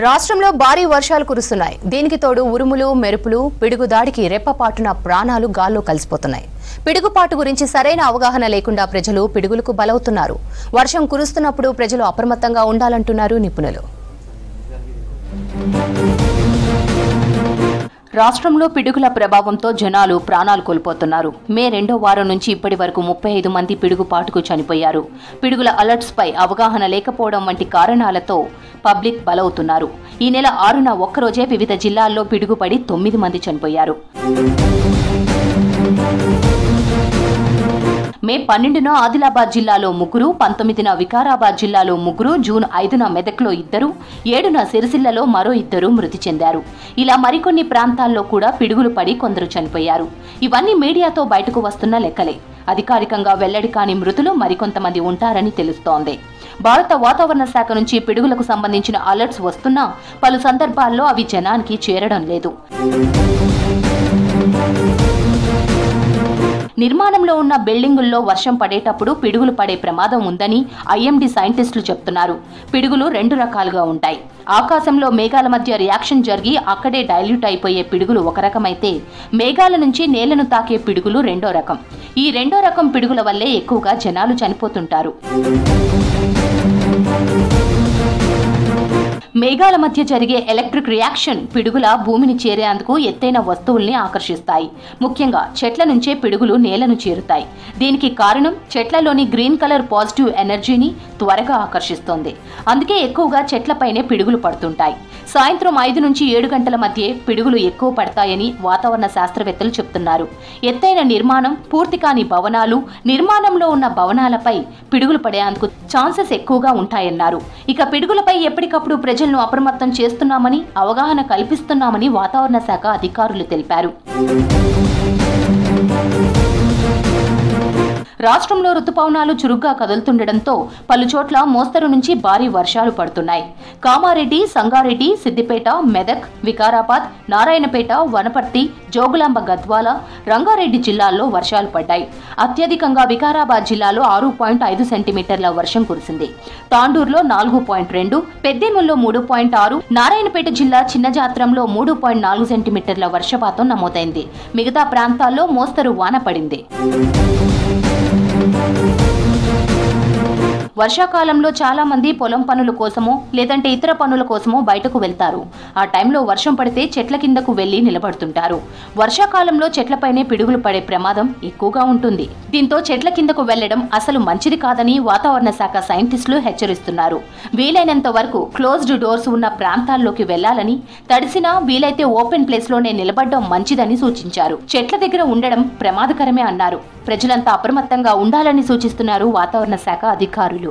రాష్ట్రంలో భారీ వర్షాలు కురుస్తున్నాయి. దీనికి తోడు ఉరుములు, మెరుపులు, పిడుగుదాడికి రెప్పపాటున ప్రాణాలు గాల్లో కలిసిపోతున్నాయి. పిడుగుపాటు గురించి సరైన అవగాహన లేకుండా ప్రజలు పిడుగులకు బలవుతున్నారు. వర్షం కురుస్తున్నప్పుడు ప్రజలు అప్రమత్తంగా ఉండాలంటున్నారు నిపుణులు. రాష్ట్రంలో పిడుగుల ప్రభావంతో జనాలు ప్రాణాలు కోల్పోతున్నారు. మే 2వ వారం నుంచి ఇప్పటి వరకు 35 మంది పిడుగుపాటుకు చనిపోయారు. పిడుగుల అలర్ట్స్ పై అవగాహన లేకపోవడం వంటి కారణాలతో పబ్లిక్ బలవుతున్నారు. ఈ నెల 6న ఒక్కరోజే వివిధ జిల్లాల్లో పిడుగుపడి 9 మంది చనిపోయారు. మే 12న ఆదిలాబాద్ జిల్లాలో 3, 19న వికారాబాద్ జిల్లాలో 3, జూన్ 5న మెదక్లో 2, 7న సిరిసిల్లలో మరో 2 మృతి చెందారు. ఇలా మరికొన్ని ప్రాంతాల్లో కూడా పిడుగులు పడి కొందరు చనిపోయారు. ఇవన్నీ మీడియాతో బయటకు వస్తున్న లెక్కలే. అధికారికంగా వెల్లడి కాని మృతులు మరికొంతమంది ఉంటారని తెలుస్తోంది. భారత వాతావరణ శాఖ నుంచి పిడుగులకు సంబంధించిన అలర్ట్స్ వస్తున్నా పలు సందర్భాల్లో అవి జనానికి చేరడం లేదు. నిర్మాణంలో ఉన్న బిల్డింగుల్లో వర్షం పడేటప్పుడు పిడుగులు పడే ప్రమాదం ఉందని ఐఎండీ సైంటిస్టులు చెప్తున్నారు. పిడుగులు 2 రకాలుగా ఉంటాయి. ఆకాశంలో మేఘాల మధ్య రియాక్షన్ జరిగి అక్కడే డైల్యూట్ అయిపోయే పిడుగులు ఒక రకమైతే, మేఘాల నుంచి నేలను తాకే పిడుగులు 2వ రకం. ఈ 2వ రకం పిడుగుల వల్లే ఎక్కువగా జనాలు చనిపోతుంటారు. మేఘాల మధ్య జరిగే ఎలక్ట్రిక్ రియాక్షన్ పిడుగుల భూమిని చేరేందుకు ఎత్తైన వస్తువుల్ని ఆకర్షిస్తాయి. ముఖ్యంగా చెట్ల నుంచే పిడుగులు నేలను చేరుతాయి. దీనికి కారణం చెట్లలోని గ్రీన్ కలర్ పాజిటివ్ ఎనర్జీని త్వరగా ఆకర్షిస్తోంది. అందుకే ఎక్కువగా చెట్లపైనే పిడుగులు పడుతుంటాయి. సాయంత్రం 5 నుంచి 7 గంటల మధ్య పిడుగులు ఎక్కువ పడతాయని వాతావరణ శాస్త్రవేత్తలు చెప్తున్నారు. ఎత్తైన నిర్మాణం, పూర్తి కాని భవనాలు, నిర్మాణంలో ఉన్న భవనాలపై పిడుగులు పడేందుకు ఛాన్సెస్ ఎక్కువగా ఉంటాయన్నారు. ఇక పిడుగులపై ఎప్పటికప్పుడు ప్రజలను అప్రమత్తం చేస్తున్నామని, అవగాహన కల్పిస్తున్నామని వాతావరణ శాఖ అధికారులు తెలిపారు. రాష్ట్రంలో రుతుపవనాలు చురుగ్గా కదులుతుండటంతో పలుచోట్ల మోస్తరు నుంచి భారీ వర్షాలు పడుతున్నాయి. కామారెడ్డి, సంగారెడ్డి, సిద్దిపేట, మెదక్, వికారాబాద్, నారాయణపేట, వనపర్తి, జోగులాంబ గద్వాల, రంగారెడ్డి జిల్లాల్లో వర్షాలు పడ్డాయి. అత్యధికంగా వికారాబాద్ జిల్లాలో 6.5 సెంటీమీటర్ల వర్షం కురిసింది. తాండూరులో 4.2, పెద్దేముల్లో 3.6, నారాయణపేట జిల్లా చిన్నజాత్రంలో 3.4 సెంటీమీటర్ల వర్షపాతం నమోదైంది. మిగతా ప్రాంతాల్లో మోస్తరు వాన పడింది. వర్షాకాలంలో చాలా మంది పొలం పనుల కోసమో లేదంటే ఇతర పనుల కోసమో బయటకు వెళ్తారు. ఆ టైంలో వర్షం పడితే చెట్ల కిందకు వెళ్లి నిలబడుతుంటారు. వర్షాకాలంలో చెట్లపైనే పిడుగులు పడే ప్రమాదం ఎక్కువగా ఉంటుంది. దీంతో చెట్ల కిందకు వెళ్లడం అసలు మంచిది కాదని వాతావరణ శాఖ సైంటిస్టులు హెచ్చరిస్తున్నారు. వీలైనంత వరకు క్లోజ్డ్ డోర్స్ ఉన్న ప్రాంతాల్లోకి వెళ్లాలని, తడిసినా వీలైతే ఓపెన్ ప్లేస్ లోనే నిలబడడం మంచిదని సూచించారు. చెట్ల దగ్గర ఉండడం ప్రమాదకరమే అన్నారు. ప్రజలంతా అప్రమత్తంగా ఉండాలని సూచిస్తున్నారు వాతావరణ శాఖ అధికారులు.